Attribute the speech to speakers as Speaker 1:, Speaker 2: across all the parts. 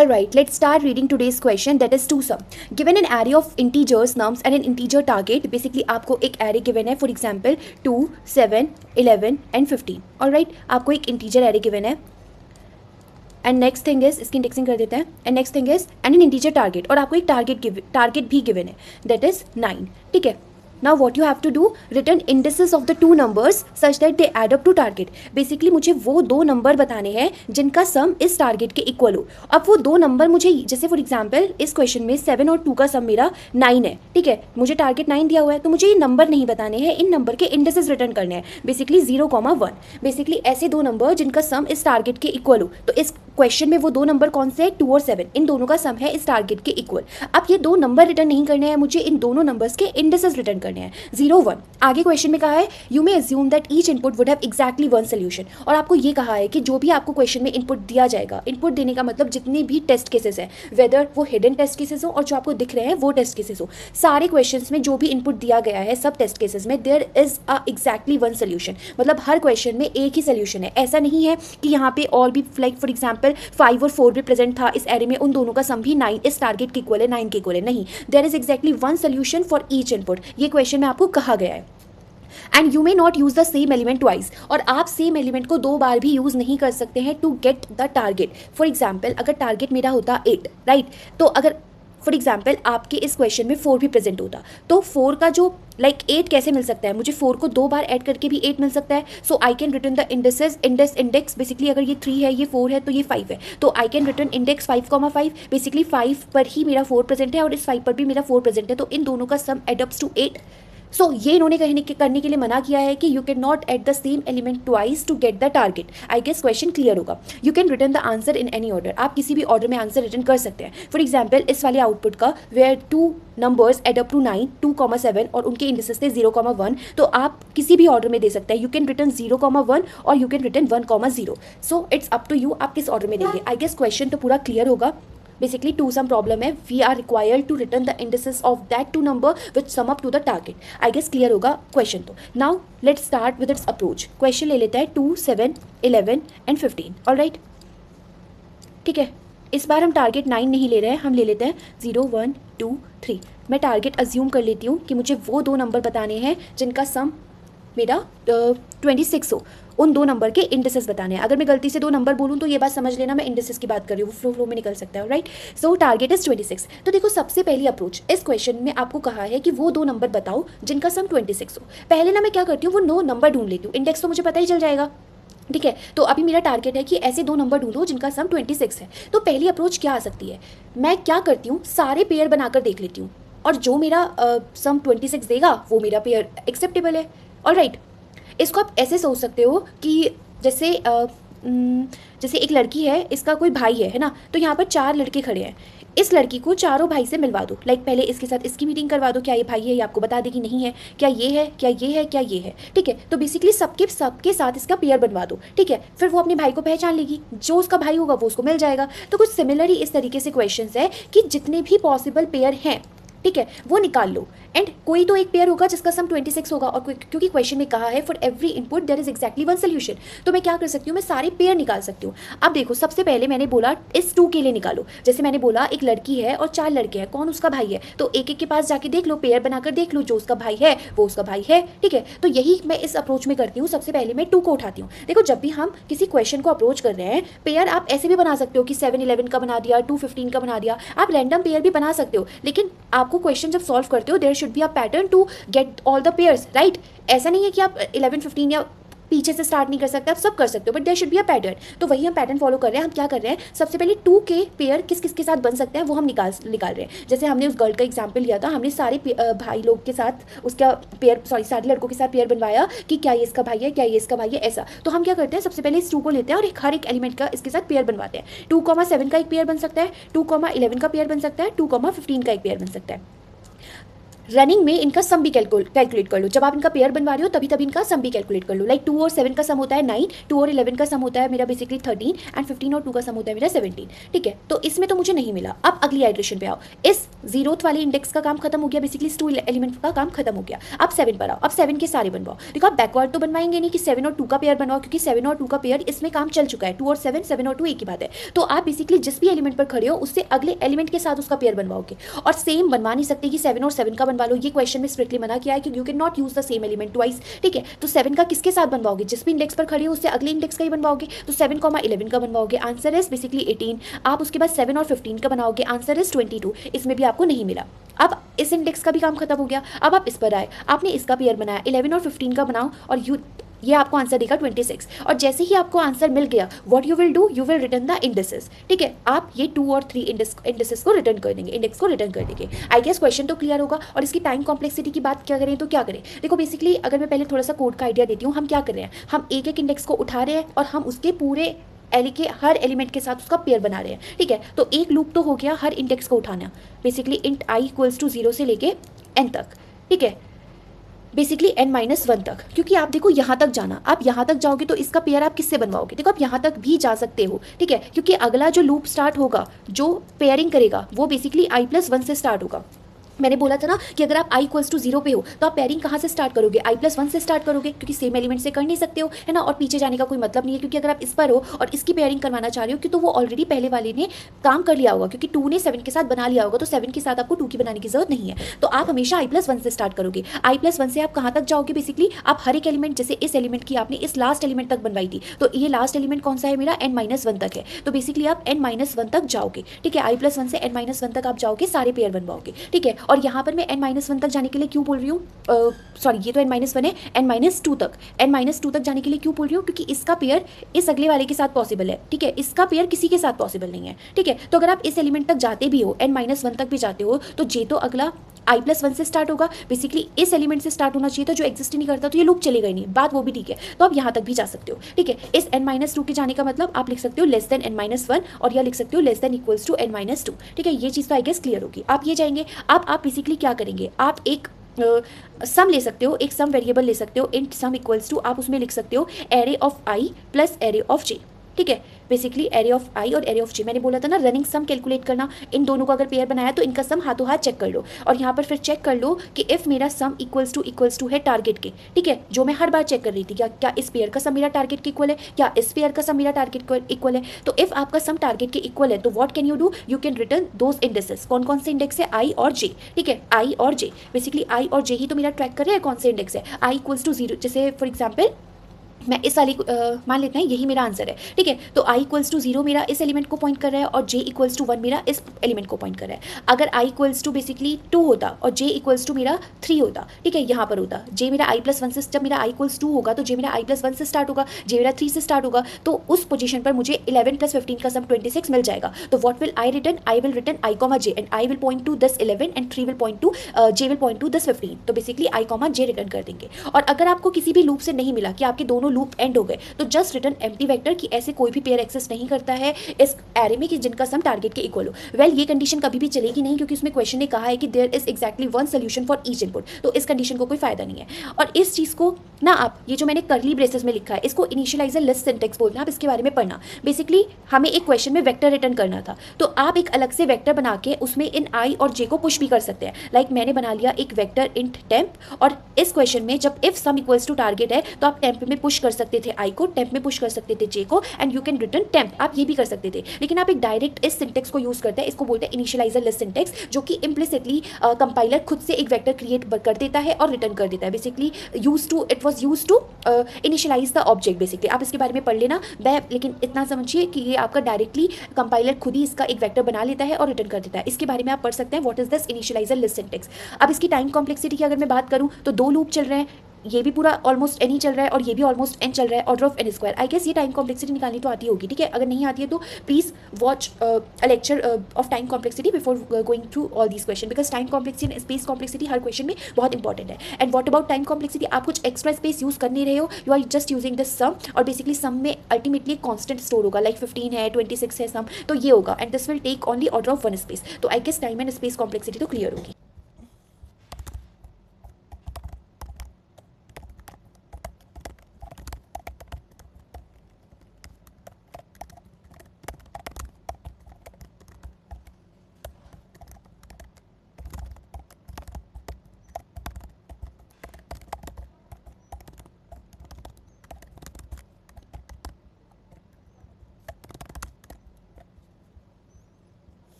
Speaker 1: Alright, let's start reading today's question, that is 2 sum. Given an array of integers, nums and an integer target, basically आपको एक array given है, for example 2, 7, 11 and 15. Alright, आपको एक integer array given है. And next thing is, इसकी indexing कर देते हैं. And next thing is, and an integer target, और आपको एक target भी given है, that is 9. ठीक है. Now what you have to do, return indices of the two numbers such that they add up to target. Basically मुझे वो दो नंबर बताने हैं जिनका सम इस टारगेट के इक्वल हो. अब वो दो नंबर मुझे, जैसे फॉर एग्जांपल इस क्वेश्चन में 7 और 2 का सम मेरा 9 है. ठीक है, मुझे टारगेट 9 दिया हुआ है, तो मुझे ये नंबर नहीं बताने हैं, इन नंबर के इंडिसेस रिटर्न करने हैं. बेसिकली 0,1. बेसिकली ऐसे दो नंबर जिनका सम इस टारगेट के इक्वल हो. तो इस क्वेश्चन में वो दो नंबर कौन से हैं, 2 और 7. इन दोनों का सम है इस टारगेट के इक्वल. अब ये दो नंबर रिटर्न नहीं करने हैं मुझे, इन दोनों नंबर्स के इंडिसेस रिटर्न करने हैं. 0, 1. आगे क्वेश्चन में कहा है you may assume that each input would have exactly one solution. और आपको ये कहा है कि जो भी आपको क्वेश्चन में इनपुट दिया जाएगा, इनपुट देने का मतलब जितने भी टेस्ट केसेस हैं, वेदर वो हिडन टेस्ट केसेस हो और जो आपको दिख रहे हैं वो टेस्ट केसेस हो, सारे क्वेश्चंस में जो भी इनपुट दिया गया है सब टेस्ट केसेस में there is a exactly one solution. मतलब हर क्वेश्चन में एक ही सोल्यूशन है. ऐसा नहीं है कि यहाँ पे और भी, लाइक फॉर एग्जाम्पल 5 और 4 भी प्रेजेंट था इस एरे में, उन दोनों का सम भी 9 इस टारगेट के इक्वल है, 9 के इक्वल है. नहीं, there is exactly one solution for each input. ये क्वेश्चन में आपको कहा गया है. And you may not use the same element twice. और आप सेम एलिमेंट को दो बार भी यूज नहीं कर सकते हैं to get the target. For example अगर टारगेट मेरा होता 8, राइट, तो अगर फॉर एग्जाम्पल आपके इस क्वेश्चन में 4 भी प्रेजेंट होता, तो 4 का जो 8 कैसे मिल सकता है, मुझे 4 को दो बार ऐड करके भी 8 मिल सकता है. So I can return the index. Basically अगर ये 3 है, ये 4 है, तो ये 5 है, तो आई कैन रिटर्न इंडेक्स 5,5. बेसिकली 5 पर ही मेरा 4 प्रेजेंट है और इस 5 पर भी मेरा 4 प्रेजेंट है, तो इन दोनों का सम एडअप्स टू 8. सो ये इन्होंने करने के लिए मना किया है कि you can not add the same element twice to get the target. I guess question clear होगा. You can return the answer in any order. आप किसी भी ऑर्डर में आंसर रिटर्न कर सकते हैं. फॉर एग्जाम्पल इस वाले आउटपुट का where 2 numbers add up to 9, 2,7 और उनके इंडिसेस थे 0,1, तो आप किसी भी ऑर्डर में दे सकते हैं. यू कैन रिटर्न 0,1 और you can return 1,0. So it's up to you, आप किस ऑर्डर में देंगे. आई गेस क्वेश्चन तो पूरा क्लियर होगा. Basically 2 sum problem है, we are required to return the indices of that two number which sum up to the target. I guess clear होगा question तो. Now let's start with its approach. Question ले लेता है 2, 7, 11 and 15. Alright, ठीक है. इस बार हम टारगेट 9 नहीं ले रहे हैं, हम ले लेते हैं 0, 1, 2, 3. मैं टारगेट अज्यूम कर लेती हूँ कि मुझे वो दो नंबर बताने हैं जिनका सम मेरा 26 हो. उन दो नंबर के इंडिसेस बताने हैं. अगर मैं गलती से दो नंबर बोलूँ तो ये बात समझ लेना मैं इंडिसेस की बात कर रही हूँ, वो फ्लो में निकल सकता है. Right, so target is 26. तो देखो सबसे पहली अप्रोच, इस क्वेश्चन में आपको कहा है कि वो दो नंबर बताओ जिनका सम 26 हो. पहले ना मैं क्या करती हूँ, वो 9 नंबर ढूंढ लेती हूँ. इंडेक्स तो मुझे पता ही चल जाएगा. ठीक है, तो अभी मेरा टारगेट है कि ऐसे दो नंबर ढूंढो जिनका सम 26 है. तो पहली अप्रोच क्या आ सकती है, मैं क्या करती हूँ, सारे पेयर बनाकर देख लेती हूँ और जो मेरा सम 26 देगा वो मेरा पेयर एक्सेप्टेबल है. ऑलराइट, इसको आप ऐसे सोच सकते हो कि जैसे एक लड़की है, इसका कोई भाई है ना, तो यहाँ पर 4 लड़के खड़े हैं. इस लड़की को चारों भाई से मिलवा दो. लाइक पहले इसके साथ इसकी मीटिंग करवा दो, क्या ये भाई है, ये आपको बता देगी नहीं है, क्या ये है, क्या ये है, क्या ये है. ठीक है, तो बेसिकली सबके साथ इसका पेयर बनवा दो. ठीक है, फिर वो अपने भाई को पहचान लेगी, जो उसका भाई होगा वो उसको मिल जाएगा. तो कुछ सिमिलर ही इस तरीके से क्वेश्चंस है कि जितने भी पॉसिबल पेयर हैं, ठीक है, वो निकाल लो. एंड कोई तो एक पेयर होगा जिसका सम 26 होगा, और क्योंकि क्वेश्चन में कहा है for every input there is exactly one solution, तो मैं क्या कर सकती हूँ, मैं सारे पेयर निकाल सकती हूँ. अब देखो सबसे पहले मैंने बोला इस 2 के लिए निकालो. जैसे मैंने बोला एक लड़की है और 4 लड़के हैं, कौन उसका भाई है, तो एक एक के पास जाके देख लो, पेयर बनाकर देख लो, जो उसका भाई है वो उसका भाई है. ठीक है, तो यही मैं इस अप्रोच में करती हूँ. सबसे पहले मैं 2 को उठाती हूँ. देखो जब भी हम किसी क्वेश्चन को अप्रोच कर रहे हैं, पेयर आप ऐसे भी बना सकते हो कि 7, 11 का बना दिया, 2, 15 का बना दिया. आप रैंडम पेयर भी बना सकते हो, लेकिन आपको क्वेश्चन जब सॉल्व करते हो there should be a pattern to get all the pairs. Right, ऐसा नहीं है कि आप 11, 15 या पीछे से स्टार्ट नहीं कर सकते, आप सब कर सकते हो, but there should be a pattern. तो वही हम पैटर्न फॉलो कर रहे हैं. हम क्या कर रहे हैं, सबसे पहले 2 के पेयर किस किस के साथ बन सकते हैं वो हम निकाल रहे हैं. जैसे हमने उस गर्ल का एग्जाम्पल लिया था, हमने सारे भाई लोग के साथ उसका पेयर, सारे लड़कों के साथ पेयर बनवाया कि क्या ये इसका भाई है, क्या ये इसका भाई है, ऐसा. तो हम क्या करते हैं, सबसे पहले इस 2 को लेते हैं और हर एक एलिमेंट का इसके साथ पेयर बनवाते हैं. 2,7 का एक पेयर बन सकता है, 2,11 का पेयर बन सकता है, 2,15 का एक पेयर बन सकता है. रनिंग में इनका सम भी कैलकुलेट कर लो। जब आप इनका पेयर बनवा रहे हो तभी तभी इनका सम भी कैलकुलेट कर लो। लाइक 2 और 7 का सम होता है 9, 2 और 11 का सम होता है मेरा बेसिकली 13 एंड 15 और 2 का सम होता है मेरा 17। ठीक है, तो इसमें तो मुझे नहीं मिला। अब अगली आइटरेशन पे आओ। इस 0th वाले इंडेक्स का काम खत्म हो गया, बेसिकली इस 2 एलिमेंट का काम खत्म हो गया। अब 7 पर आओ। अब 7 के सारे बनवाओ। देखो आप बैकवर्ड तो बनवाएंगे नहीं कि 7 और 2 का पेयर बनवाओ, क्योंकि 7 और 2 का पेयर इसमें काम चल चुका है। 2 और 7, 7 और 2 एक ही बात है। तो आप बेसिकली जिस भी एलिमेंट पर खड़े हो उससे अगले एलिमेंट के साथ उसका पेयर बनवाओगे। और सेम बनवा नहीं सकते कि 7 और 7 का बनवा लो, ये क्वेश्चन में स्ट्रिक्टली मना किया है कि you can not use the same element twice. ठीक है, तो 7 का किसके साथ बनवाओगे? जिस भी इंडेक्स पर खड़े हो उससे अगले इंडेक्स का ही बनवाओगे। तो 7, 11 का बनवाओगे, आंसर इज बेसिकली 18। आप उसके बाद 7 और 15 का बनाओगे, आंसर इज 22। इसमें भी आपको नहीं मिला। अब इस इंडेक्स का भी काम खत्म हो गया। अब आप इस पर आए, आपने इसका पेयर बनाया, 11 और 15 का बनाओ और ये आपको आंसर देगा 26। और जैसे ही आपको आंसर मिल गया, what you will do, you will return the indices. ठीक है, आप ये 2 और 3 इंडेसेस को रिटर्न कर देंगे, इंडेक्स को रिटर्न कर देंगे। आई गेस क्वेश्चन तो क्लियर होगा। और इसकी टाइम कॉम्प्लेक्सिटी की बात क्या करें तो क्या करें? देखो बेसिकली अगर मैं पहले थोड़ा सा कोड का आइडिया देती हूँ, हम क्या कर रहे हैं, हम एक एक इंडेक्स को उठा रहे हैं और हम उसके पूरे के हर एलिमेंट के साथ उसका पेयर बना रहे हैं। ठीक है, तो एक लूप तो हो गया हर इंडेक्स को उठाना, basically int i equals to 0 से लेके n तक। ठीक है, बेसिकली n-1 तक, क्योंकि आप देखो यहाँ तक जाना, आप यहाँ तक जाओगे तो इसका पेयर आप किससे बनवाओगे? देखो आप यहाँ तक भी जा सकते हो। ठीक है, क्योंकि अगला जो लूप स्टार्ट होगा, जो पेयरिंग करेगा, वो बेसिकली i+1 से स्टार्ट होगा। मैंने बोला था ना कि अगर आप i इक्वल्स टू 0 पे हो तो आप पेयरिंग कहाँ से स्टार्ट करोगे? i+1 से स्टार्ट करोगे, क्योंकि सेम एलिमेंट से कर नहीं सकते हो, है ना। और पीछे जाने का कोई मतलब नहीं है, क्योंकि अगर आप इस पर हो और इसकी पेयरिंग करवाना चाह रहे हो कि तो वो ऑलरेडी पहले वाले ने काम कर लिया होगा, क्योंकि 2 ने 7 के साथ बना लिया होगा, तो 7 के साथ आपको 2 की बनाने की जरूरत नहीं है। तो आप हमेशा i+1 से स्टार्ट करोगे। i+1 से आप कहाँ तक जाओगे? बेसिकली आप हर एक एलिमेंट, जैसे इस एलिमेंट की आपने इस लास्ट एलिमेंट तक बनवाई थी, तो ये लास्ट एलिमेंट कौन सा है मेरा? n-1 तक है। तो बेसिकली आप n-1 तक जाओगे। ठीक है, i+1 से n-1 तक आप जाओगे, सारे पेयर बनवाओगे। ठीक है, और यहाँ पर मैं n-1 तक जाने के लिए क्यों बोल रही हूँ, सॉरी ये तो n-1 है, n-2 तक, n-2 तक जाने के लिए क्यों बोल रही हूँ? क्योंकि इसका पेयर इस अगले वाले के साथ पॉसिबल है। ठीक है, इसका पेयर किसी के साथ पॉसिबल नहीं है। ठीक है, तो अगर आप इस एलिमेंट तक जाते भी हो, n-1 तक भी जाते हो, तो जे तो अगला i+1 से स्टार्ट होगा, बेसिकली इस एलिमेंट से स्टार्ट होना चाहिए था जो एग्जिस्ट नहीं करता, तो ये लूप चलेगा ही नहीं, बात वो भी ठीक है। तो आप यहाँ तक भी जा सकते हो। ठीक है, इस n-2 के जाने का मतलब आप लिख सकते हो लेस देन n-1 और या लिख सकते हो less than equals to n-2। ठीक है, ये चीज़ तो आई गेस क्लियर होगी। आप ये जाएंगे, आप बेसिकली क्या करेंगे, आप एक सम ले सकते हो, एक सम वेरिएबल ले सकते हो, इंट सम इक्वल्स टू, आप उसमें लिख सकते हो array of i plus array of j। ठीक है, बेसिकली एरे ऑफ i और एरे ऑफ j, मैंने बोला था ना रनिंग सम कैलकुलेट करना, इन दोनों को अगर पेयर बनाया तो इनका सम हाथों हाथ चेक कर लो। और यहाँ पर फिर चेक कर लो कि इफ मेरा सम इक्वल्स टू है टारगेट के। ठीक है, जो मैं हर बार चेक कर रही थी, क्या इस पेयर का सम मेरा टारगेट के इक्वल है, क्या इस पेयर का सम मेरा टारगेट के इक्वल है। तो इफ आपका सम टारगेट के इक्वल है तो what can you do, you can return those indices. कौन कौन से इंडेक्स है? i और j। ठीक है, i और j, बेसिकली i और j ही तो मेरा ट्रैक कर रहे हैं कौन से इंडेक्स है। i इक्वल्स टू 0, जैसे फॉर एग्जाम्पल मैं इस वाली मान लेते हैं यही मेरा आंसर है। ठीक है, तो i इक्वल्स टू 0 मेरा इस एलिमेंट को पॉइंट कर रहा है और j इक्वल्स टू 1 मेरा इस एलिमेंट को पॉइंट कर रहा है। अगर i इक्वल्स टू बेसिकली 2 होता और j इक्वल्स टू मेरा 3 होता, ठीक है, यहाँ पर होता j मेरा i+1 से, जब मेरा i इक्वल्स 2 होगा तो j मेरा i+1 से स्टार्ट होगा, j मेरा 3 से स्टार्ट होगा, तो उस पोजीशन पर मुझे 11 + 15 का सम 26 मिल जाएगा। तो what will I return, I will return i, j and i will point two this 11 and 3 will point two j will point two this 15। तो बेसिकली i, j रिटर्न कर देंगे। और अगर आपको किसी भी लूप से नहीं मिला कि आपके दोनों लूप एंड हो गए, तो जस्ट रिटर्न एम्प्टी वेक्टर कि ऐसे कोई भी पेयर एक्सेस नहीं करता है इस एरे में कि जिनका सम टारगेट के इक्वल हो। वेल ये कंडीशन कभी भी चलेगी नहीं, क्योंकि उसमें क्वेश्चन ने कहा है कि there is exactly one solution for each input, तो इस कंडीशन को कोई फायदा नहीं है। और इस चीज़ को ना आप, ये जो मैंने करली ब्रेसेस में लिखा है, इसको इनिशियलाइजर लिस्ट सिंटेक्स बोलना, आप इसके बारे में पढ़ना। बेसिकली हमें एक क्वेश्चन में वेक्टर रिटर्न करना था, तो आप एक अलग से वेक्टर बना के उसमें इन i और j को पुश भी कर सकते हैं। लाइक मैंने बना लिया एक वेक्टर इंट टेम्प, और इस क्वेश्चन में जब if sum equals to target है तो आप टेम्प में पुश कर सकते थे i को, टेम्प में पुश कर सकते थे j को, and you can return temp, आप ये भी कर सकते थे। लेकिन आप एक डायरेक्ट इस सिंटेक्स को यूज करते हैं, इसको बोलते हैं इनिशियलाइजर लिस्ट सिंटेक्स, जो कि इम्प्लिसिटली कंपाइलर खुद से एक वेक्टर क्रिएट कर देता है और रिटर्न कर देता है। Basically it was used to initialize the object. Basically आप इसके बारे में पढ़ लेना, लेकिन इतना समझिए कि ये आपका डायरेक्टली कंपाइलर खुद ही इसका एक वेक्टर बना लेता है और रिटर्न कर देता है। इसके बारे में आप पढ़ सकते हैं, what is this initializer list syntax. अब इसकी टाइम कॉम्प्लेक्सिटी की अगर मैं बात करूँ तो 2 लूप चल रहे हैं, ये भी पूरा ऑलमोस्ट एन ही चल रहा है और ये भी ऑलमोस्ट एन चल रहा है, order of n square. I guess ये टाइम कॉम्प्लेक्सिटी निकालनी तो आती होगी, ठीक है। अगर नहीं आती है तो please watch a lecture of time complexity before going through all these question, because time complexity and space complexity हर क्वेश्चन में बहुत इंपॉर्टेंट है। And what about time complexity, आप कुछ एक्स्ट्रा स्पेस यूज कर नहीं रहे हो, you are just using this sum, और बेसिकली सम में अल्टीमेटली कॉन्स्टेंट स्टोर होगा, लाइक 15 है, 26 है सम, तो ये होगा, and this will take only order of 1 space. तो I guess time and space complexity तो क्लियर होगी।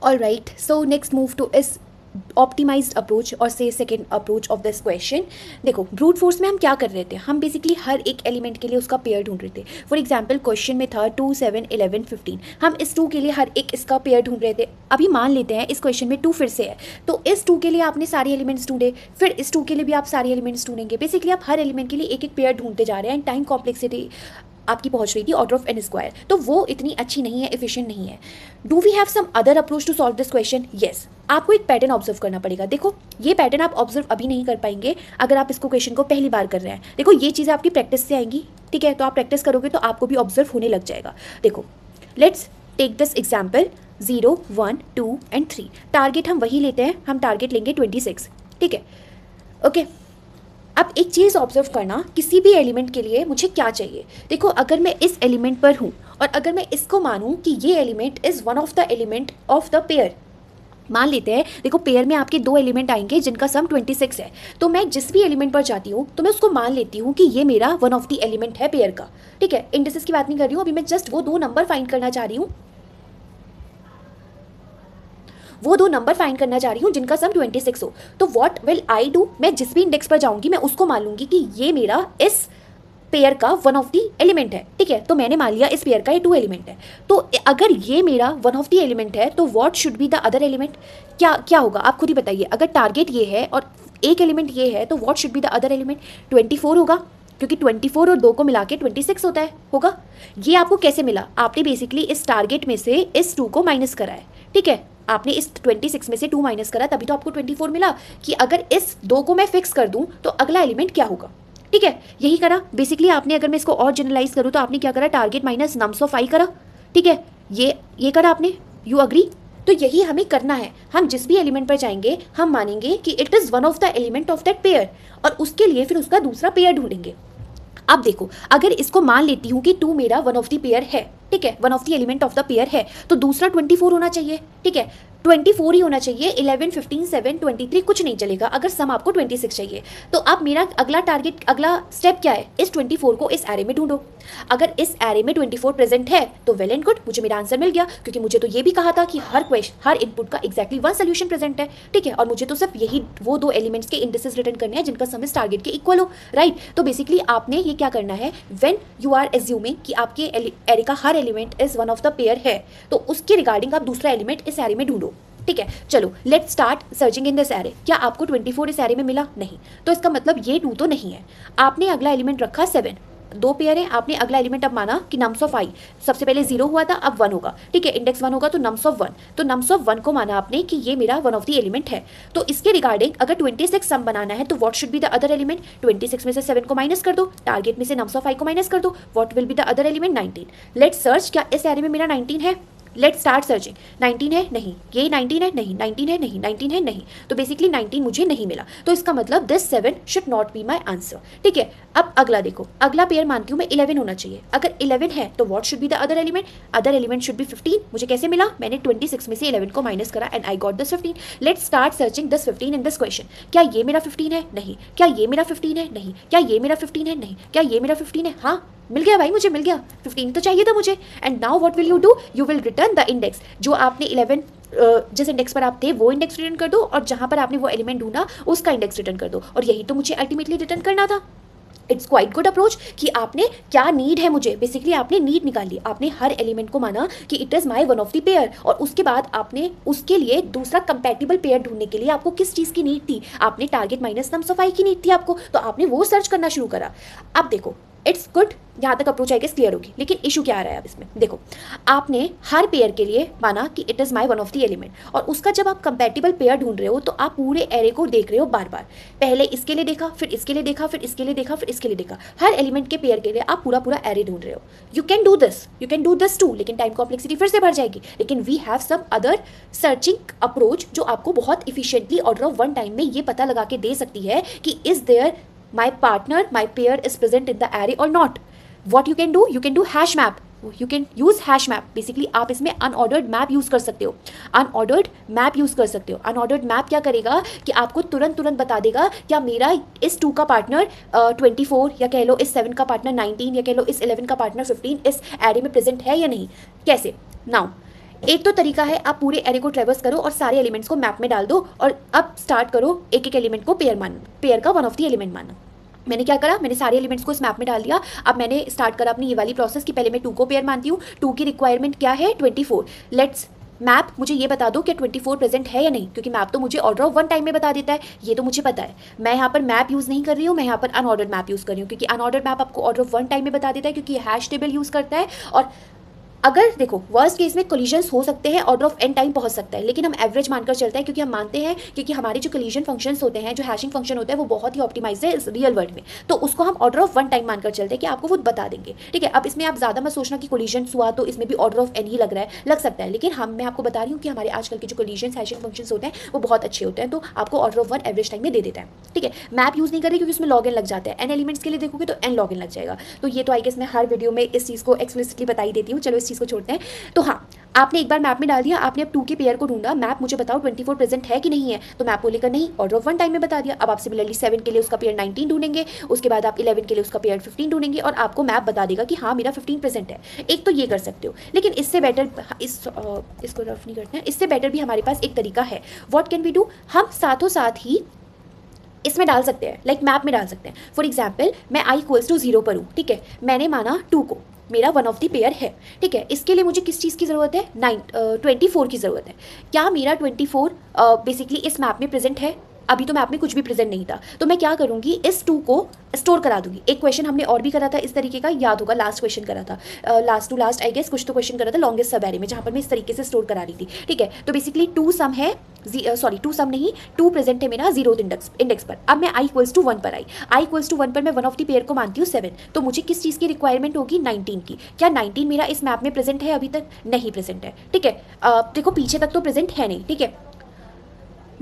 Speaker 1: All right, so next move to is optimized approach और से second approach of this question. देखो ब्रूट फोर्स में हम क्या कर रहे थे, हम बेसिकली हर एक एलिमेंट के लिए उसका पेयर ढूंढ रहे थे. फॉर एग्जांपल क्वेश्चन में था 2, 7, 11, 15. हम इस 2 के लिए हर एक इसका पेयर ढूंढ रहे थे. अभी मान लेते हैं इस क्वेश्चन में 2 फिर से है, तो इस 2 के लिए आपने सारे एलिमेंट्स ढूंढे, फिर इस 2 के लिए भी आप सारे एलिमेंट्स ढूंढेंगे. बेसिकली आप हर एलिमेंट के लिए एक एक पेयर ढूंढते जा रहे हैं एंड टाइम कॉम्प्लेक्सिटी आपकी पहुंच रही थी ऑर्डर ऑफ n², तो वो इतनी अच्छी नहीं है, एफिशिएंट नहीं है. Do we have some other approach to solve this question? Yes. आपको एक पैटर्न ऑब्जर्व करना पड़ेगा. देखो ये पैटर्न आप ऑब्जर्व अभी नहीं कर पाएंगे अगर आप इसको क्वेश्चन को पहली बार कर रहे हैं. देखो ये चीज़ें आपकी प्रैक्टिस से आएंगी, ठीक है, तो आप प्रैक्टिस करोगे तो आपको भी ऑब्जर्व होने लग जाएगा. देखो let's take this example 0, 1, 2 and 3. Target हम वही लेते हैं, हम टारगेट लेंगे 26, ठीक है, ओके. अब एक चीज़ ऑब्जर्व करना, किसी भी एलिमेंट के लिए मुझे क्या चाहिए. देखो अगर मैं इस एलिमेंट पर हूँ और अगर मैं इसको मानूँ कि ये element is one of the element of the pair, मान लेते हैं देखो पेयर में आपके 2 एलिमेंट आएंगे जिनका सम 26 है, तो मैं जिस भी एलिमेंट पर जाती हूँ तो मैं उसको मान लेती हूँ कि ये मेरा वन ऑफ द एलिमेंट है पेयर का, ठीक है. इंडिसेस की बात नहीं कर रही हूँ, अभी मैं जस्ट वो 2 नंबर फाइंड करना चाह रही हूँ, वो 2 नंबर फाइंड करना चाह रही हूँ जिनका सम 26 हो. तो व्हाट विल आई डू, मैं जिस भी इंडेक्स पर जाऊंगी मैं उसको मान लूंगी कि ये मेरा इस पेयर का वन ऑफ द एलिमेंट है, ठीक है. तो मैंने मान लिया इस पेयर का ये 2 एलिमेंट है, तो अगर ये मेरा वन ऑफ द एलिमेंट है तो what should be the other element. क्या होगा आप खुद ही बताइए. अगर टारगेट ये है और एक एलिमेंट ये है तो what should be the other element. 24 होगा, क्योंकि 24 और 2 को मिला के 26 होता है, होगा. ये आपको कैसे मिला, आपने बेसिकली इस टारगेट में से इस 2 को माइनस करा है, ठीक है. आपने इस 26 में से 2 माइनस करा तभी तो आपको 24 मिला. कि अगर इस 2 को मैं फिक्स कर दूं तो अगला एलिमेंट क्या होगा, ठीक है. यही करा बेसिकली आपने. अगर मैं इसको और जनरलाइज करूं तो आपने क्या करा, टारगेट माइनस नम्स ऑफ आई करा, ठीक है. ये करा आपने, यू अग्री. तो यही हमें करना है. हम जिस भी एलिमेंट पर जाएंगे हम मानेंगे कि it is one of the element of that pair और उसके लिए फिर उसका दूसरा पेयर ढूंढेंगे. अब देखो अगर इसको मान लेती हूँ कि 2 मेरा वन ऑफ द पेयर है, ठीक है, one of the element of the pair है, तो दूसरा 24 होना चाहिए, ठीक है. 24 ही होना चाहिए. 11, 15, 7, 23 कुछ नहीं चलेगा अगर सम आपको 26 चाहिए. तो अब मेरा अगला टारगेट, अगला स्टेप क्या है, इस 24 को इस एरे में ढूंढो. अगर इस एरे में 24 प्रेजेंट है तो वेल एंड गुड, मुझे मेरा आंसर मिल गया, क्योंकि मुझे तो ये भी कहा था कि हर इनपुट का एक्जैक्टली 1 सोल्यूशन प्रेजेंट है, ठीक है. और मुझे तो सिर्फ यही वो 2 एलिमेंट्स के इंडिसेस रिटर्न करने हैं जिनका सम इस टारगेट के इक्वल हो, राइट. तो बेसिकली आपने ये क्या करना है, व्हेन यू आर एज्यूमिंग कि आपके एरे का हर element is one of the pair है, तो उसके रिगार्डिंग आप दूसरा एलिमेंट इस एरे में ढूंढो, ठीक है. चलो let's start searching in this array. क्या आपको 24 इस एरे में मिला? नहीं. तो इसका मतलब ये 2 तो नहीं है. आपने अगला एलिमेंट रखा 7, 2 पेयर है. आपने अगला एलिमेंट अब माना कि नम्स ऑफ आई, सबसे पहले 0 हुआ था अब 1 होगा, ठीक है, इंडेक्स 1 होगा तो नम्स ऑफ 1, तो नम्स ऑफ 1 को माना आपने कि ये मेरा वन ऑफ द एलिमेंट है. तो इसके रिगार्डिंग अगर 26 सम बनाना है तो what should be the other element. 26 में से 7 को माइनस कर दो, टारगेट में से नम्स ऑफ आई को माइनस कर दो, what will be the other element. 19. Let's search, क्या इस एरे में मेरा 19 है. Let's start searching. 19 है नहीं, ये 19 है नहीं, 19 है नहीं, 19 है नहीं, तो बेसिकली 19 मुझे नहीं मिला. तो इसका मतलब this 7 should not be my answer, ठीक है. अब अगला देखो, अगला पेयर मानती हूँ मैं 11 होना चाहिए. अगर 11 है तो what should be the other element. Other element should be 15. मुझे कैसे मिला, मैंने 26 में से 11 को माइनस करा and I got this 15. Let's start searching this 15 in this question. क्या ये मेरा 15 है? नहीं. क्या ये मेरा 15 है? नहीं. क्या ये मेरा 15 है? नहीं. क्या ये मेरा 15 है? हाँ मिल गया भाई, मुझे मिल गया. 15 तो चाहिए था मुझे. And now what will you do, you will return the index. जो आपने 11 जिस इंडेक्स पर आप थे वो इंडेक्स रिटर्न कर दो और जहां पर आपने वो एलिमेंट ढूंढा उसका इंडेक्स रिटर्न कर दो. और यही तो मुझे अल्टीमेटली रिटर्न करना था. इट्स क्वाइट गुड अप्रोच कि आपने क्या नीड है मुझे, बेसिकली आपने नीड निकाली. आपने हर एलिमेंट को माना कि it is my one of the pair और उसके बाद आपने उसके लिए दूसरा कंपैटिबल पेयर ढूंढने के लिए आपको किस चीज़ की नीड थी, आपने टारगेट माइनस नम्स ऑफ आई की नीड थी आपको, तो आपने वो सर्च करना शुरू करा. अब देखो इट्स गुड, यहाँ तक अप्रोच आई गेस क्लियर होगी. लेकिन इशू क्या आ रहा है अब इसमें, देखो आपने हर पेयर के लिए माना कि it is my one of the element और उसका जब आप कंपैटिबल पेयर ढूंढ रहे हो तो आप पूरे एरे को देख रहे हो बार बार. पहले इसके लिए देखा, फिर इसके लिए देखा, फिर इसके लिए देखा, फिर इसके लिए देखा. हर एलिमेंट के पेयर के लिए आप पूरा एरे ढूंढ रहे हो. You can do this too, लेकिन टाइम कॉम्प्लेक्सिटी फिर से बढ़ जाएगी. लेकिन we have some other searching approach जो आपको बहुत इफिशियंटली ऑर्डर ऑफ 1 टाइम में ये पता लगा के दे सकती है कि is there my partner, my pair is present in the array or not. What you can do hash map. You can use hash map. Basically आप इसमें unordered map यूज़ कर सकते हो. unordered map यूज़ कर सकते हो. unordered map क्या करेगा कि आपको तुरंत बता देगा क्या मेरा इस 2 का पार्टनर 24 या कह लो इस 7 का पार्टनर 19 या कह लो इस 11 का पार्टनर 15 इस एरे में प्रेजेंट है या नहीं. कैसे? नाउ एक तो तरीका है आप पूरे एरे को ट्रेवर्स करो और सारे एलिमेंट्स को मैप में डाल दो और अब स्टार्ट करो एक एक एलिमेंट को पेयर का वन ऑफ द एलिमेंट मानना। मैंने क्या करा, मैंने सारे एलिमेंट्स को इस मैप में डाल दिया। अब मैंने स्टार्ट करा अपनी ये वाली प्रोसेस कि पहले मैं 2 को पेयर मानती हूँ। 2 की रिक्वायरमेंट क्या है, 24। लेट्स मैप मुझे ये बता दो कि 24 प्रेजेंट है या नहीं, क्योंकि मैप तो मुझे ऑर्डर ऑफ 1 टाइम में बता देता है, ये तो मुझे पता है। मैं यहाँ पर मैप यूज़ नहीं कर रही हूँ, मैं यहाँ पर अनऑर्डर्ड मैप यूज़ कर रही हूँ, क्योंकि अनऑर्डर्ड मैप आपको ऑर्डर ऑफ 1 टाइम में बता देता है, क्योंकि ये हैश टेबल यूज़ करता है। और अगर देखो वर्स्ट केस में कोलिजन्स हो सकते हैं, ऑर्डर ऑफ एन टाइम पहुंच सकता है, लेकिन हम एवरेज मानकर चलते हैं, क्योंकि हम मानते हैं क्योंकि हमारे जो कोलिजन फंक्शंस होते हैं, जो हैशिंग फंक्शन होता है, वो बहुत ही ऑप्टिमाइज है इस रियल वर्ल्ड में, तो उसको हम ऑर्डर ऑफ 1 टाइम मानकर चलते हैं कि आपको वो बता देंगे। ठीक है, अब इसमें आप ज़्यादा मत सोचना कि कोलिजन हुआ तो इसमें भी ऑर्डर ऑफ एन ही लग रहा है, लग सकता है, लेकिन मैं आपको बता रही हूँ कि हमारे आजकल के जो कोलिजन हैशिंग फंक्शंस होते हैं वो बहुत अच्छे होते हैं, तो आपको ऑर्डर ऑफ 1 एवरेज टाइम में दे देता है। ठीक है, मैप यूज़ नहीं करें क्योंकि उसमें लॉग इन लग जाता है, एन एलिमेंट्स के लिए देखोगे तो एन लॉग इन लग जाएगा। तो ये तो आई गेस मैं हर वीडियो में इस चीज़ को एक्सप्लिसिटली बता ही देती हूँ। चलो इस चीज़ को छोड़ते हैं। तो हाँ, आपने एक बार मैप में डाल दिया, आपने अब 2 के पेयर को ढूंढा, मैप मुझे बताओ 24 प्रेजेंट है कि नहीं है, तो मैप बोलेगा नहीं, ऑर्डर ऑफ 1 टाइम में बता दिया। अब आप सिमिलरली 7 के लिए उसका पेयर 19 ढूंढेंगे, उसके बाद आप 11 के लिए उसका पेयर 15 ढूंढेंगे और आपको मैप बता देगा कि हाँ मेरा 15 प्रेजेंट है। एक तो ये कर सकते हो, लेकिन इससे बेटर इसको रफ नहीं करते हैं, इससे बेटर भी हमारे पास एक तरीका है। व्हाट कैन वी डू, हम साथों साथ ही इसमें डाल सकते हैं, लाइक मैप में डाल सकते हैं। फॉर एग्जाम्पल मैं i इक्वल्स टू 0 पर हूँ, ठीक है, मैंने माना 2 को मेरा वन ऑफ द पेयर है। ठीक है, इसके लिए मुझे किस चीज़ की ज़रूरत है, 24 की ज़रूरत है। क्या मेरा 24 बेसिकली इस मैप में प्रेजेंट है? अभी तो मैप में कुछ भी प्रेजेंट नहीं था, तो मैं क्या करूँगी, इस 2 को स्टोर करा दूंगी। एक क्वेश्चन हमने और भी करा था इस तरीके का, याद होगा, लास्ट क्वेश्चन करा था, last to last I guess कुछ तो क्वेश्चन करा था लॉन्गेस्ट सब एरे में, जहाँ पर मैं इस तरीके से स्टोर करा रही थी। ठीक है, तो बेसिकली 2 सम है, सॉरी 2 सम नहीं, 2 प्रेजेंट है मेरा 0th इंडेक्स पर। अब मैं i इक्वल्स टू 1 पर आई इक्वल्स टू 1 पर मैं वन ऑफ द पेयर को मानती हूँ 7, तो मुझे किस चीज़ की रिक्वायरमेंट होगी, 19 की। क्या 19 मेरा इस मैप में प्रेजेंट है? अभी तक नहीं प्रेजेंट है। ठीक है, देखो पीछे तक तो प्रेजेंट है नहीं। ठीक है,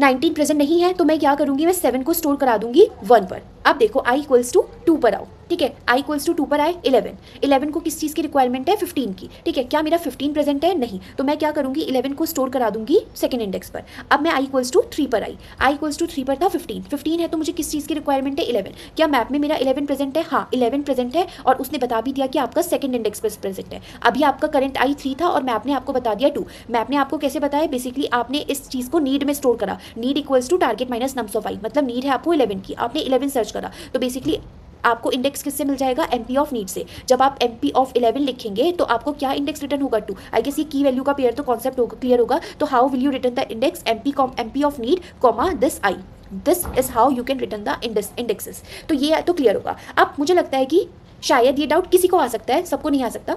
Speaker 1: 19 प्रेजेंट नहीं है, तो मैं क्या करूंगी, मैं 7 को स्टोर करा दूंगी 1 पर। अब देखो i इक्वल्स टू 2 पर आओ। ठीक है, i इक्वल्स टू 2 पर आए 11 को किस चीज़ की रिक्वायरमेंट है, 15 की। ठीक है, क्या मेरा 15 प्रेजेंट है? नहीं, तो मैं क्या करूंगी, 11 को स्टोर करा दूंगी सेकंड इंडेक्स पर। अब मैं i इक्वल्स टू 3 पर आई, i इक्वल्स टू 3 पर था 15 है, तो मुझे किस चीज़ की रिक्वायरमेंट है, 11। क्या मैप में मेरा 11 प्रेजेंट है? हाँ 11 प्रेजेंट है, और उसने बता भी दिया कि आपका सेकंड इंडेक्स पर प्रेजेंट है। अभी आपका करंट i 3 था और मैप ने आपको बता दिया 2। मैप ने आपको कैसे बताया, बेसिकली आपने इस चीज़ को नीड में स्टोर करा, need equals to target minus nums of i, मतलब नीड है आपको 11 की, आपने 11 सर्च करा, तो बेसिकली आपको इंडेक्स किससे मिल जाएगा, MP ऑफ नीड से। जब आप MP ऑफ 11 लिखेंगे तो आपको क्या इंडेक्स रिटर्न होगा, 2। आई गेस ये की वैल्यू का पेयर तो कॉन्सेप्ट होगा, क्लियर होगा। तो how will you return the index, MP of need comma this i, this is how you can return the indexes. तो ये तो क्लियर होगा। अब मुझे लगता है कि शायद ये डाउट किसी को आ सकता है, सबको नहीं आ सकता।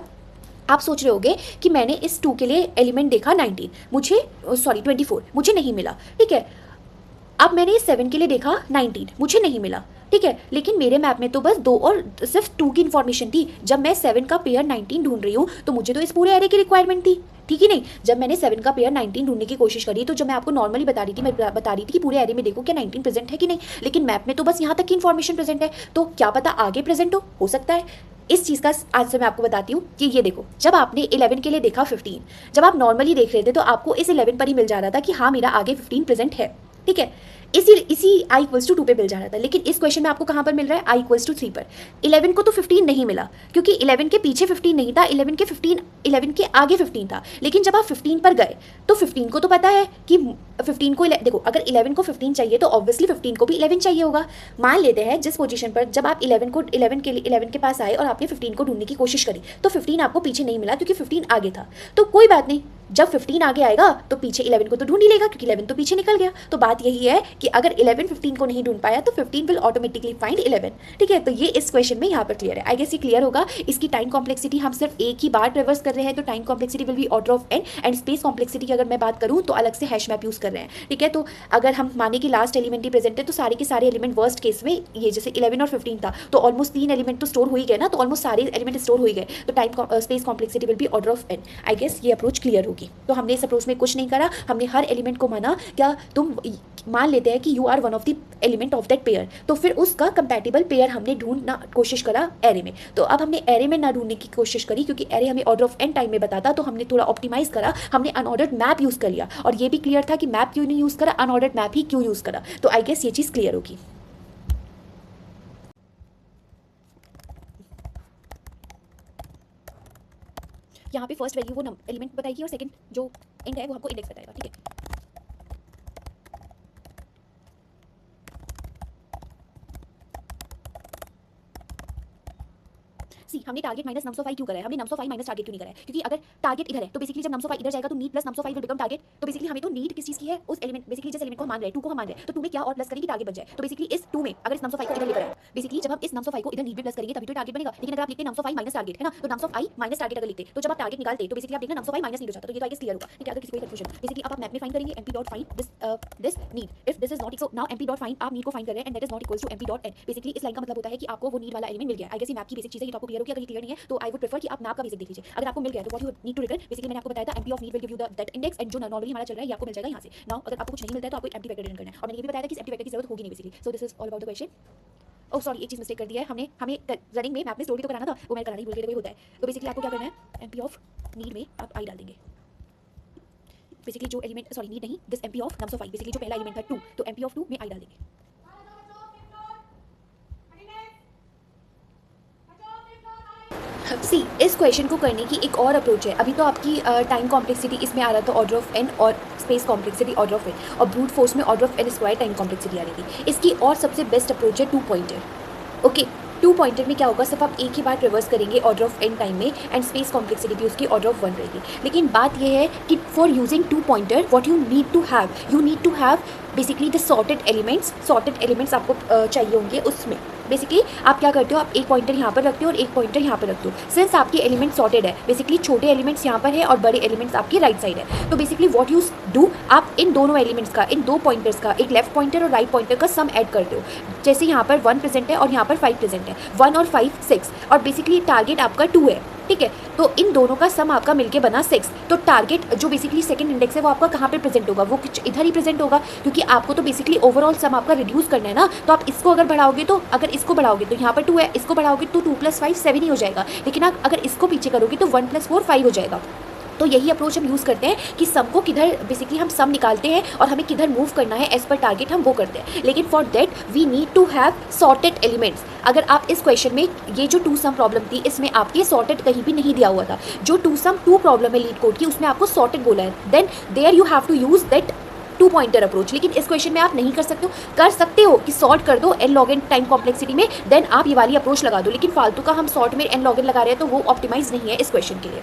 Speaker 1: आप सोच रहे होगे कि मैंने इस 2 के लिए एलिमेंट देखा 19, मुझे 24 मुझे नहीं मिला। ठीक है, अब मैंने 7 के लिए देखा 19, मुझे नहीं मिला। ठीक है, लेकिन मेरे मैप में तो बस 2 और सिर्फ 2 की इन्फॉर्मेशन थी। जब मैं 7 का पेयर 19 ढूंढ रही हूँ तो मुझे तो इस पूरे एरे की रिक्वायरमेंट थी, ठीक ही नहीं। जब मैंने 7 का पेयर 19 ढूंढने की कोशिश करी, तो जब मैं आपको नॉर्मली बता रही थी, मैं बता रही थी कि पूरे एरे में देखो क्या 19 प्रेजेंट है कि नहीं, लेकिन मैप में तो बस यहाँ तक की इन्फॉर्मेशन प्रेजेंट है, तो क्या पता आगे प्रेजेंट हो सकता है। इस चीज़ का आंसर मैं आपको बताती हूँ कि ये देखो, जब आपने 11 के लिए देखा 15, जब आप नॉर्मली देख रहे थे तो आपको इस 11 पर ही मिल जा रहा था कि हाँ मेरा आगे 15 प्रेजेंट है। ठीक है, इसी i इक्वल्स टू 2 पे मिल जा रहा था, लेकिन इस क्वेश्चन में आपको कहाँ पर मिल रहा है, i इक्वल्स टू 3 पर। 11 को तो 15 नहीं मिला, क्योंकि 11 के पीछे 15 नहीं था, 11 के आगे 15 था। लेकिन जब आप 15 पर गए तो 15 को तो पता है कि 15 को देखो, अगर 11 को 15 चाहिए तो ऑब्वियसली 15 को भी 11 चाहिए होगा। मान लेते हैं जिस पोजीशन पर जब आप 11 के पास आए और आपने 15 को ढूंढने की कोशिश करी, तो 15 आपको पीछे नहीं मिला क्योंकि 15 आगे था। तो कोई बात नहीं, जब 15 आगे आएगा तो पीछे 11 को तो ढूंढ ही लेगा, क्योंकि 11 तो पीछे निकल गया। तो बात यही है कि अगर 11 15 को नहीं ढूंढ पाया तो 15 विल ऑटोमेटिकली फाइंड 11। ठीक है, तो ये इस क्वेश्चन में यहाँ पर क्लियर है। आई गेस ये क्लियर होगा। इसकी टाइम कॉम्प्लेक्सिटी हम सिर्फ एक ही बार ट्रेवर्स कर रहे हैं, तो time complexity will be order of n, and space complexity की अगर मैं बात करूँ तो अलग से हैश मैप यूज़ कर रहे हैं। ठीक है, तो अगर हम माने कि लास्ट एलिमेंट ही प्रेजेंट है, तो सारे के सारे एलिमेंट वर्स्ट केस में ये जैसे 11 और 15 था, तो ऑलमोस्ट 3 एलिमेंट तो स्टोर हो ही गए ना, तो ऑलमोस्ट सारे एलिमेंट स्टोर हो ही गए, तो time space complexity will be order of n। I guess ये अप्रोच क्लियर होगी। तो हमने इस अप्रोच में कुछ नहीं करा, हमने हर एलिमेंट को माना। क्या तुम मान लेते हैं कि you are one of the element of that pair, तो फिर उसका कंपैटिबल पेयर हमने ढूंढना कोशिश करा एरे में। तो अब हमने एरे में ना ढूंढने की कोशिश करी, क्योंकि एरे हमें ऑर्डर ऑफ n टाइम में बताता, तो हमने थोड़ा ऑप्टिमाइज करा, हमने अनऑर्डर्ड मैप यूज़ कर लिया। और ये भी क्लियर था कि मैप क्यों नहीं यूज़ करा, अनऑर्डर्ड मैप ही क्यों यूज़ करा। तो आई गेस ये चीज़ क्लियर होगी। यहाँ पे फर्स्ट वैल्यू वो एलिमेंट बताएगी और सेकंड जो एंड है वो हमको इंडेक्स बताएगा, ठीक है। सी हमने टारगेट माइनस नम्स ऑफ आई क्यों करा है, हमने nums of I minus target क्यों नहीं करा है, क्योंकि अगर टारगेट इधर है तो बेसिकली जब नम्स ऑफ आई इधर जाएगा तो need plus nums of I will become target. तो बेसिकली हमें तो नीड किस चीज की है, उस एलिमेंट बेसिकली जिस एलिमेंट को हम मान रहे हैं 2 को हम मान रहे हैं, तो 2 में क्या और प्लस करेंगे टारगेट बन जाए। तो बेसिकली इस 2 में अगर इस नम्स ऑफ आई को इधर लेकर आए, बेसिकली जब हम इस नम्स ऑफ आई को इधर नीड में प्लस करेंगे तभी तो टारगेट बनेगा। लेकिन अगर आप लिखते हैं nums of I minus target है ना, तो nums of I minus target अगर लिखते तो जब आप टारगेट निकालते तो बेसिकली आप देखना nums of I minus need हो जाता, तो ये तो आई गेस क्लियर होगा, ठीक है। अगर किसी को कंफ्यूजन बेसिकली आप मैप में फाइंड करेंगे mp dot find this need, if this is not equal now mp dot find आप नीड को फाइंड कर रहे हैं and that is not equal to mp dot end. Basically इस लाइन का मतलब होता है कि आपको वो नीड वाला एलिमेंट मिल गया। आई गेस ये मैप की बेसिक चीज है, ये तो आपको क्लियर होगी। अगर ये क्लियर नहीं है तो आई वुड प्रेफर कि आप मैप का बेसिक देख लीजिए। अगर आपको मिल गया तो what you need to return, basically मैंने आपको बताया था mp of need will give you that index and जो नॉर्मली हमारा चल रहा है ये आपको मिल जाएगा यहाँ से। नाउ अगर आपको कुछ नहीं मिलता है तो आपको एम्प्टी वेक्टर रिटर्न करना है, और मैंने ये भी बताया था कि एम्प्टी वेक्टर की जरूरत होगी नहीं basically. So this is all about the question. Oh sorry, एक चीज मिस्टेक कर दिया है हमने, हमें रनिंग में मैप में स्टोरी तो कराना था, वो मैं कराना ही भूल गई, वही होता है। तो बेसिकली आपको क्या करना है, एम्पी ऑफ नीड में आप आई डाल देंगे। बेसिकली जो एलिमेंट सॉरी नीड नहीं, this amphi of nums of I, basically जो पहला एलिमेंट था 2, तो एम्पी ऑफ 2 में आई डाल देंगे। सी इस क्वेश्चन को करने की एक और अप्रोच है। अभी तो आपकी टाइम कॉम्प्लेक्सिटी इसमें आ रहा था ऑर्डर ऑफ एन, और space complexity order of N, और ब्रूट फोर्स में order of N square time complexity आ रही थी। इसकी और सबसे बेस्ट अप्रोच है 2 पॉइंटर। ओके, 2 पॉइंटर में क्या होगा, सिर्फ आप एक ही बार रिवर्स करेंगे ऑर्डर ऑफ एन टाइम में, एंड स्पेस कॉम्प्लेक्सिटी भी उसकी ऑर्डर ऑफ 1 रहेगी। लेकिन बात यह है कि for using 2 pointer what you need to have basically the sorted elements आपको चाहिए होंगे। उसमें बेसिकली आप क्या करते हो, आप एक पॉइंटर यहाँ पर रखते हो और एक पॉइंटर यहाँ पर रखते हो। सिंस आपके एलिमेंट सॉर्टेड है, बेसिकली छोटे एलिमेंट्स यहाँ पर है और बड़े एलिमेंट्स आपके राइट साइड है, तो बेसिकली व्हाट यू डू, आप इन दोनों एलिमेंट्स का, इन 2 पॉइंटर्स का, एक लेफ्ट पॉइंटर और राइट पॉइंटर का सम ऐड करते हो। जैसे यहाँ पर 1 प्रेजेंट है और यहाँ पर 5 प्रेजेंट है, 1 और 5 6, और बेसिकली टारगेट आपका 2 है, ठीक है। तो इन दोनों का सम आपका मिलके बना 6। तो टारगेट जो बेसिकली सेकंड इंडेक्स है वो आपका कहाँ पे प्रेजेंट होगा, वो कुछ इधर ही प्रेजेंट होगा, क्योंकि आपको तो बेसिकली ओवरऑल सम आपका रिड्यूस करना है ना। तो आप इसको अगर बढ़ाओगे तो, अगर इसको बढ़ाओगे तो यहाँ पर 2 है, इसको बढ़ाओगे तो 2 + 5 7 ही हो जाएगा। लेकिन आप अगर इसको पीछे करोगे तो 1 + 4 5 हो जाएगा। तो यही अप्रोच हम यूज़ करते हैं कि सम को किधर बेसिकली हम सम निकालते हैं और हमें किधर मूव करना है एज पर टारगेट, हम वो करते हैं। लेकिन for that we need to have sorted elements. अगर आप इस क्वेश्चन में ये जो 2 सम प्रॉब्लम थी इसमें आपके सॉर्टेड कहीं भी नहीं दिया हुआ था। जो 2 सम 2 प्रॉब्लम है लीड कोड की, उसमें आपको सॉर्टेड बोला है, then there you have to use that 2 pointer approach. लेकिन इस क्वेश्चन में आप नहीं कर सकते हो कि सॉर्ट कर दो n log n time complexity में, देन आप ये वाली अप्रोच लगा दो। लेकिन फालतू का हम सॉर्ट में एन लॉग एन लगा रहे हैं तो वो ऑप्टिमाइज नहीं है इस क्वेश्चन के लिए।